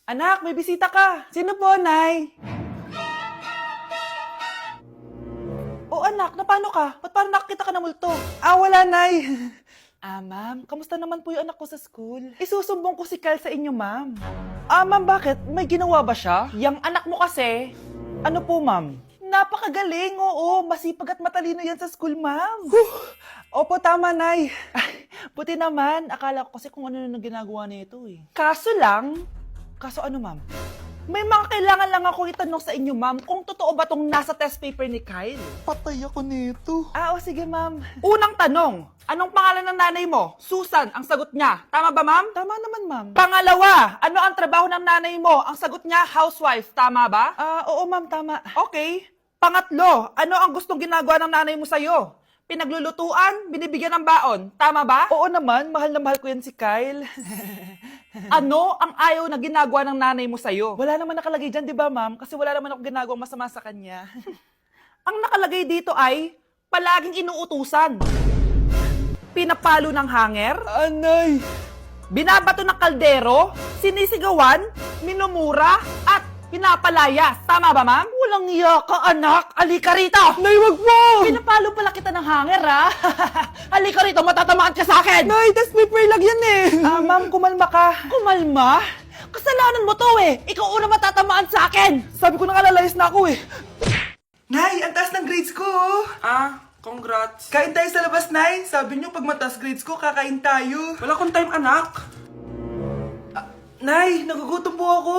Anak, may bisita ka. Sino po, Nay? O anak, na paano ka? Ba't parang nakakita ka ng multo? Wala, Nay. Ma'am, kamusta naman po yung anak ko sa school? Isusumbong ko si Kyle sa inyo, ma'am. Ma'am, bakit? May ginawa ba siya? Yang anak mo kasi. Ano po, ma'am? Napakagaling, oo. Masipag at matalino yan sa school, ma'am. Opo, tama, Nay. Ay, buti naman. Akala ko kasi kung ano na ginagawa nito eh. Kaso ano, ma'am? May mga kailangan lang ako itanong sa inyo, ma'am, kung totoo ba tong nasa test paper ni Kyle. Patay ako nito. O sige, ma'am. Unang tanong, anong pangalan ng nanay mo? Susan, ang sagot niya. Tama ba, ma'am? Tama naman, ma'am. Pangalawa, ano ang trabaho ng nanay mo? Ang sagot niya, housewife. Tama ba? Oo, ma'am, tama. Okay. Pangatlo, ano ang gustong ginagawa ng nanay mo sa'yo? Pinaglulutuan, binibigyan ng baon. Tama ba? Oo naman, mahal na mahal ko yan si Kyle. Ano ang ayaw na ginagawa ng nanay mo sa'yo? Wala naman nakalagay dyan, di ba, ma'am? Kasi wala naman ako ginagawang masama sa kanya. Ang nakalagay dito ay, palaging inuutusan. Pinapalo ng hanger. Anay! Binabato ng kaldero. Sinisigawan. Minumura. At pinapalayas. Tama ba, ma'am? Walang iya ka, anak. Halika rito. Nay, wag mo! Pinapalo pala kita ng hanger, ha? Halika rito, matatamaan ka sa akin. Nay, test paper lang yan eh! Ma'am, kumalma ka. Kumalma? Kasalanan mo to eh. Ikaw una matatamaan sa akin. Sabi ko nakalayas na ako eh. Nay, ang taas ng grades ko oh! Congrats. Kain tayo sa labas, Nay! Sabi niyo pag mataas grades ko, kakain tayo. Wala kong time, anak. Nay, nagugutom po ako.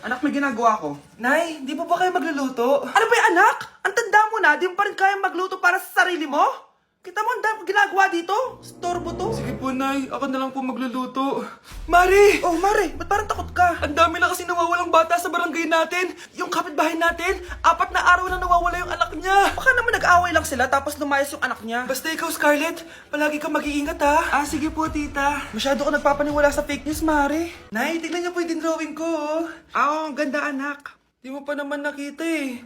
Anak, may ginagawa ko. Nay, di po ba kayo magluluto? Ano ba yung anak? Ang tanda mo na, di mo pa rin kaya magluto para sa sarili mo? Kita mo ang dami kong ginagawa dito? Storbo to. Sige po, Nay. Ako na lang po magluluto. Mari! Oh, Mare, ba't parang takot ka? Ang dami na kasi nawawalang bata sa barangay natin. Yung kapitbahay natin, 4 na araw na nawawala yung anak niya. Baka naman nag-away lang sila tapos lumayas yung anak niya. Basta ikaw, Scarlett, palagi kang mag-iingat ha. Sige po, tita. Masyado ka nagpapaniwala sa fake news, Mari. Nay, tignan niyo po yung drawing ko. Ang ganda, anak. Di mo pa naman nakita eh.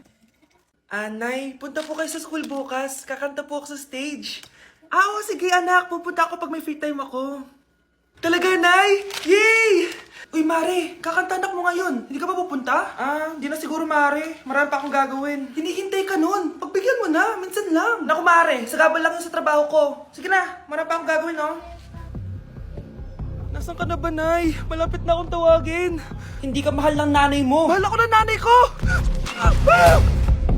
Nay, punta po kayo sa school bukas. Kakanta po ako sa stage. Sige, anak. Pupunta ako pag may free time ako. Talaga, Nay? Yay! Uy, Mare, kakanta anak mo ngayon. Hindi ka ba pupunta? Hindi na siguro, Mare. Marami pa akong gagawin. Hinihintay ka nun. Pagbigyan mo na, minsan lang. Naku, Mare. Sagabal lang yun sa trabaho ko. Sige na. Marami pa akong gagawin, no? Nasaan ka na ba, Nay? Malapit na akong tawagin. Hindi ka mahal ng nanay mo. Mahal ako ng nanay ko!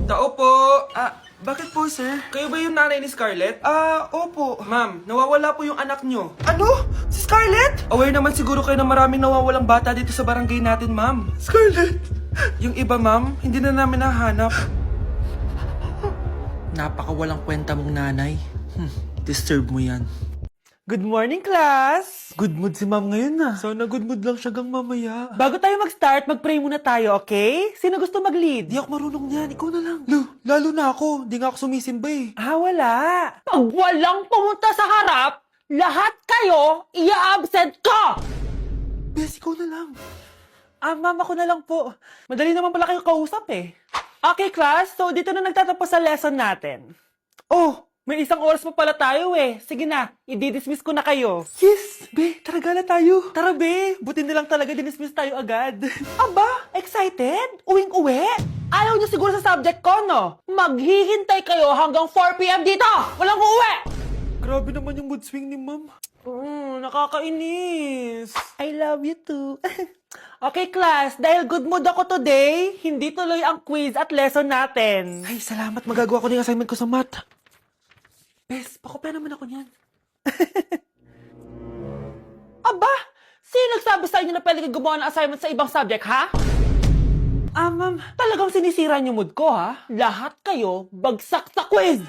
Tao po. Bakit po, sir? Kayo ba yung nanay ni Scarlett? Opo. Ma'am, nawawala po yung anak nyo. Ano? Si Scarlett? Aware naman siguro kayo na maraming nawawalang bata dito sa barangay natin, ma'am. Scarlett? Yung iba, ma'am, hindi na namin nahanap. Napakawalang kwenta mong nanay. Disturb mo yan. Good morning, class! Good mood si ma'am ngayon na. Sana good mood lang siya gang mamaya. Bago tayo mag-start, mag-pray muna tayo, okay? Sino gusto mag-lead? Di ako marunong niyan. Ikaw na lang. Lalo na ako. Di nga ako sumisimba eh. Wala. Pag walang pumunta sa harap, lahat kayo, ia-absent ko! Bes, ikaw na lang. Ma'am, ako na lang po. Madali naman pala kayo kausap eh. Okay, class. So, dito na nagtatapos sa lesson natin. Oh, may 1 oras pa pala tayo eh. Sige na, i-dismiss ko na kayo. Yes! Be, tara gala tayo. Tara be, buti na lang talaga dinismiss tayo agad. Aba, excited? Uwing-uwi? Ayaw niyo siguro sa subject ko, no? Maghihintay kayo hanggang 4 p.m. dito! Walang uuwi! Grabe naman yung mood swing ni ma'am. Nakakainis. I love you too. Okay, class. Dahil good mood ako today, hindi tuloy ang quiz at lesson natin. Ay, salamat. Magagawa ko na yung assignment ko sa math. Bes, pakopya naman ako niyan. Aba! Sino nagsabi sa inyo na pwede kayo gumawa ng assignment sa ibang subject, ha? Ma'am, talagang sinisira niyo mood ko, ha? Lahat kayo bagsak sa quiz!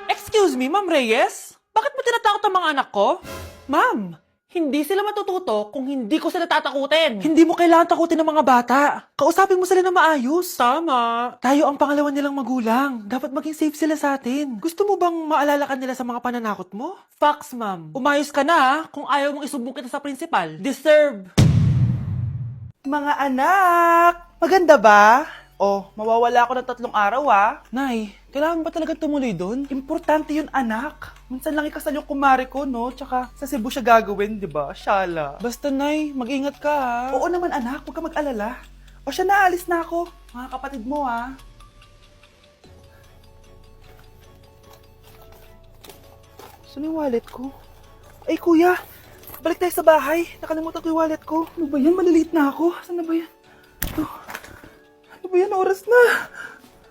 Excuse me, Ma'am Reyes? Bakit mo tinatakot ang mga anak ko? Ma'am, hindi sila matututo kung hindi ko sila tatakutin. Hindi mo kailangan takutin ng mga bata. Kausapin mo sila na maayos. Tama. Tayo ang pangalawa nilang magulang. Dapat maging safe sila sa atin. Gusto mo bang maalala ka nila sa mga pananakot mo? Facts, ma'am. Umayos ka na, ha? Kung ayaw mong isumbong kita sa principal. Deserve. Mga anak! Maganda ba? Oh, mawawala ako ng 3 araw Nay, kailangan ba talaga tumuloy doon? Importante yun, anak. Minsan lang ikasal yung kumare ko, no? Tsaka sa Cebu siya gagawin, di ba? Shala. Basta, Nay, mag-ingat ka, ha? Oo naman, anak. Huwag ka mag-alala. O siya, naalis na ako. Mga kapatid mo, ha? Saan yung wallet ko? Ay, kuya! Balik tayo sa bahay. Nakalimutan ko yung wallet ko. Ano ba yan? Maliliit na ako. Saan na ba yan? Ito. Ano ba yan? Oras na.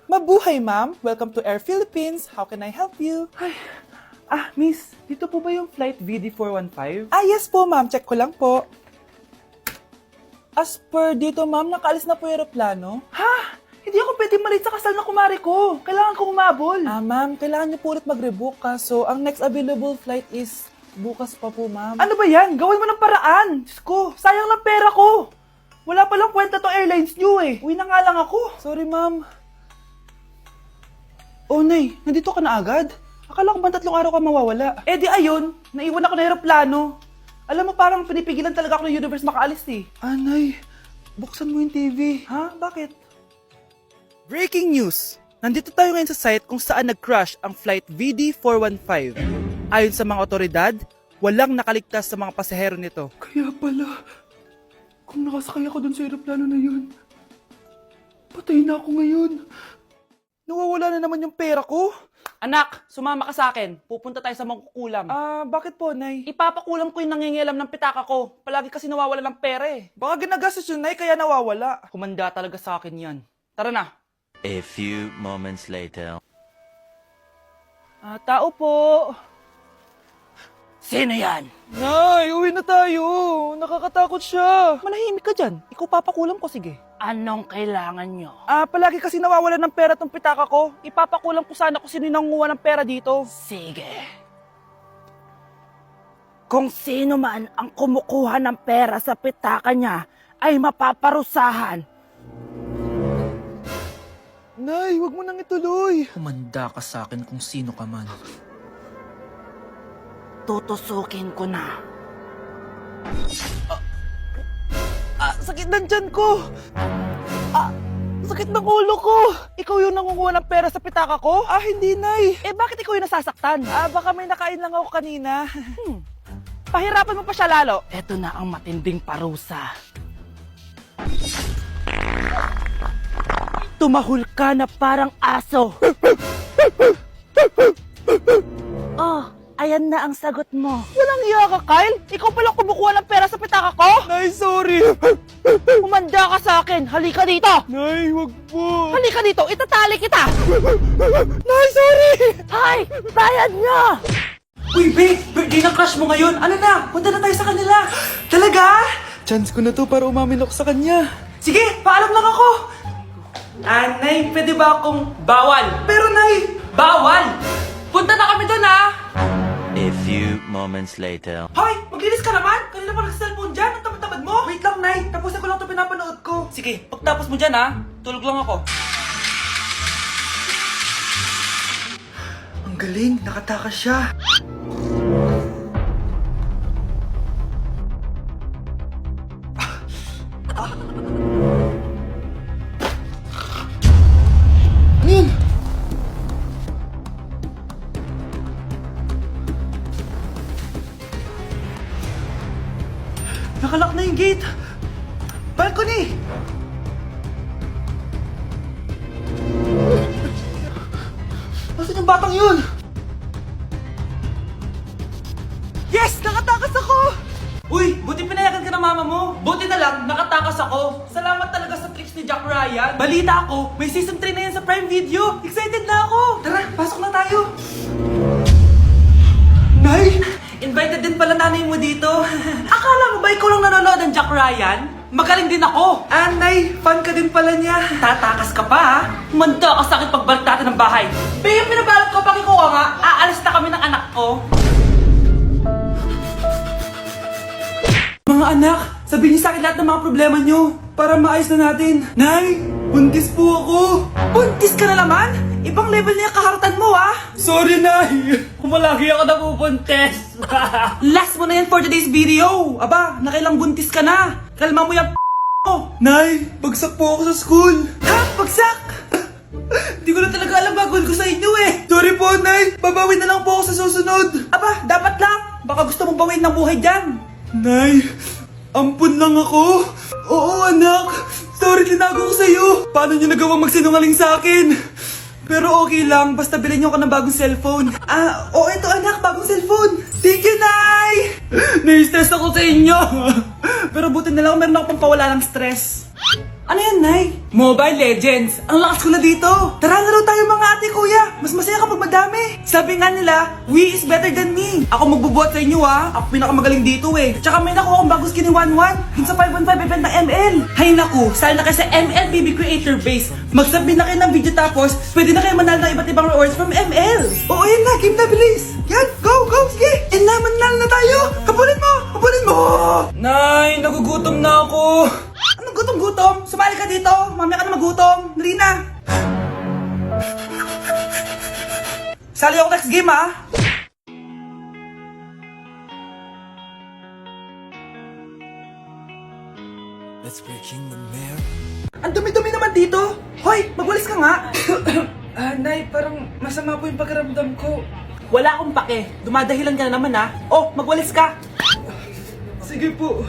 Mabuhay, ma'am. Welcome to Air Philippines. How can I help you? Ay. Miss. Dito po ba yung flight VD415? Yes po, ma'am. Check ko lang po. As per dito, ma'am, nakaalis na po yung aeroplano. Ha? Hindi ako pwede malit sa kasal na kumari ko. Kailangan ko umabol. Ma'am, kailangan niyo po ulit mag-rebook so ang next available flight is bukas pa po, ma'am. Ano ba yan? Gawin mo ng paraan. Diyos ko, sayang lang pera ko. Wala palang kwenta to airlines niyo Uwi na nga lang ako. Sorry, ma'am. Oh, Nay, nandito ka na agad? Akala ko ba 3 araw ka mawawala? Di ayun, naiwan ako ng aeroplano. Alam mo, parang pinipigilan talaga ako ng universe makaalis Nay, buksan mo yung TV. Ha? Bakit? Breaking news! Nandito tayo ngayon sa site kung saan nag-crash ang flight VD415. Ayon sa mga otoridad, walang nakaligtas sa mga pasahero nito. Kaya pala, kung nakasakay ako dun sa aeroplano na yun, patay na ako ngayon. Nawawala na naman yung pera ko. Anak, sumama ka sa akin. Pupunta tayo sa mangkukulam. Bakit po, Nay? Ipapakulam ko yung nangingialam ng pitaka ko. Palagi kasi nawawala ng pera Baka ginagastos yun, Nay, kaya nawawala. Kumanda talaga sa akin yan. Tara na. A few moments later. Tao po. Sino yan? Nay, uwi na tayo. Nakakatakot siya. Manahimik ka dyan. Ikaw papakulam ko, sige. Anong kailangan nyo? Palagi kasi nawawala ng pera tong pitaka ko. Ipapakulam ko sana kung sino yung nanguha ng pera dito. Sige. Kung sino man ang kumukuha ng pera sa pitaka niya ay mapaparusahan. Nay, wag mo nang ituloy. Humanda ka sa akin kung sino ka man. Tutusukin ko na. Sakit ng tiyan ko. Sakit ng ulo ko. Ikaw yung nangunguha ng pera sa pitaka ko? Hindi, Nay. Bakit ikaw yung nasasaktan? Baka may nakain lang ako kanina. Pahirapan mo pa siya lalo. Ito na ang matinding parusa. Tumahol ka na parang aso. Oh, ayan na ang sagot mo. Walang iya ka, Kyle. Ikaw pala kumukuha ng pera sa pitaka ko? Nay, sorry. Umanda ka sa akin. Halika dito. Nay, wag po. Halika dito. Itatali kita. Nay, sorry. Hay, bayad niyo. Uy, babe! Birthday ng crush mo ngayon! Ano na? Punta na tayo sa kanila! Talaga? Chance ko na to para umamin ako sa kanya. Sige, paalam lang ako! Nay, pwede ba akong bawal? Pero, Nay! Bawal! Punta na kami doon, A few moments later. Hoy! Maglinis ka naman! Kanina pa nag-cellphone dyan! Ang tamad-tamad mo! Wait lang, Nay! Tapusin ko lang ito pinapanood ko. Sige, pagtapos mo dyan, tulog lang ako. Ang galing! Nakatakas siya! Nakalock na yung gate! Balcony! Nasaan yung batang yun? Yes! Nakatakas ako! Uy! Buti pinayagan ka ng mama mo! Buti na lang, nakatakas ako! Salamat talaga sa tricks ni Jack Ryan! Balita ako, may season 3 na yan sa Prime Video! Excited na ako! Tara, pasok na tayo! Nay! Invited din pala nanay mo dito. Akala mo ba ikaw lang nanonood ng Jack Ryan? Magaling din ako. Nay, fan ka din pala niya. Tatakas ka pa, Manda ka sa akin pagbalik natin ng bahay. Babe, pinabalot ko, pakikuha nga. Aalis na kami ng anak ko. Mga anak, sabihin niyo sa akin lahat ng mga problema niyo para maayos na natin. Nay, buntis po ako. Buntis ka na naman? Ibang level niya kaharatan mo, Sorry, Nay. Kumalagi ako nabubuntis. Last mo na yan for today's video. Aba, nakailang buntis ka na. Kalma mo yung mo, Oh, Nay, bagsak po ako sa school. Ha? Bagsak? Hindi ko na talaga alam bagol ko sa inyo eh. Sorry po, Nay. Babawi na lang po ako sa susunod. Aba, dapat lang. Baka gusto mong bawiin ng buhay dyan. Nay, ampun lang ako. Oo, anak. Sorry, tinago ko sa'yo. Paano niyo nagawang magsinungaling sa akin? Pero okay lang, basta bilhin niyo ako ng bagong cellphone. Oo, ito anak, bagong cellphone. Thank you, Nay! Nai-stress ako sa inyo. Pero buti na lang, meron ako pampawala ng stress. Ano yan, Nay? Mobile Legends. Ang lakas ko na dito. Tara, laro tayo mga ate, kuya. Mas masaya kapag madami. Sabi nga nila, we is better than me. Ako magbubuhat sa inyo, ha. Ako pinakamagaling dito, eh. Tsaka may nakuha akong bagong skin ni 1-1. Dun sa 515 event ng ML. Hay naku, sali na kayo sa ML BB Creator Base. Mag-submit na kayo ng video tapos, pwede na kayo manalo ng iba't ibang rewards from ML. Oo, yan na. Game na, bilis. Yan, go, go, sige. And na, manalo na tayo. Habulin mo, habulin mo. Nay, nagugutom na ako. Anong gutom-gutom? Sumali ka dito. Mamaya ka na magutom. Dali na. Sali ako next game, ha? Ang dumi-dumi naman dito. Hoy, magwalis ka nga. Nay, parang masama po yung pakiramdam ko. Wala akong pake. Dumadahilan ka na naman, ha? Oh, magwalis ka. Sige po.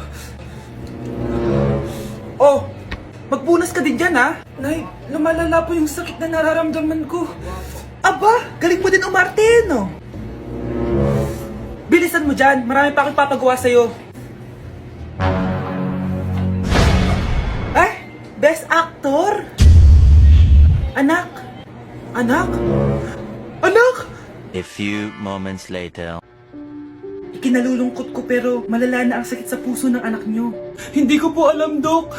Oh, magpunas ka din dyan, ha? Nay, lumalala po yung sakit na nararamdaman ko. Aba, galing mo din umarte, no? Bilisan mo dyan, marami pa akong papagawa sa'yo. Ay, best actor? Anak? Anak? Anak? A few moments later. Ikinalulungkot ko pero malala na ang sakit sa puso ng anak nyo. Hindi ko po alam, Dok.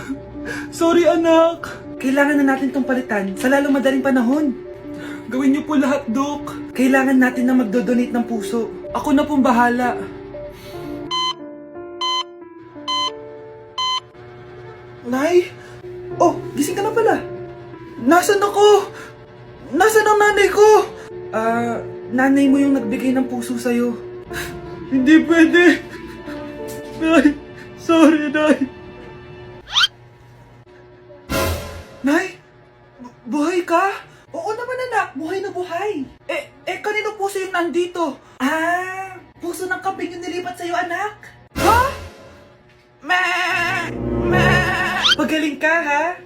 Sorry, anak. Kailangan na natin tong palitan sa lalong madaling panahon. Gawin niyo po lahat, Dok. Kailangan natin na magdodonate ng puso. Ako na pong bahala. Nay? Oh, gising ka na pala. Nasaan ako? Nasaan ang nanay ko? Nanay mo yung nagbigay ng puso sa'yo. Hindi pwede. Nay, sorry, Nay. Nay, buhay ka? Oo naman, anak. Buhay na buhay. Kanino puso yung nandito? Puso ng kambing yung nilipat sa'yo, anak. Ha? Pagaling ka, ha?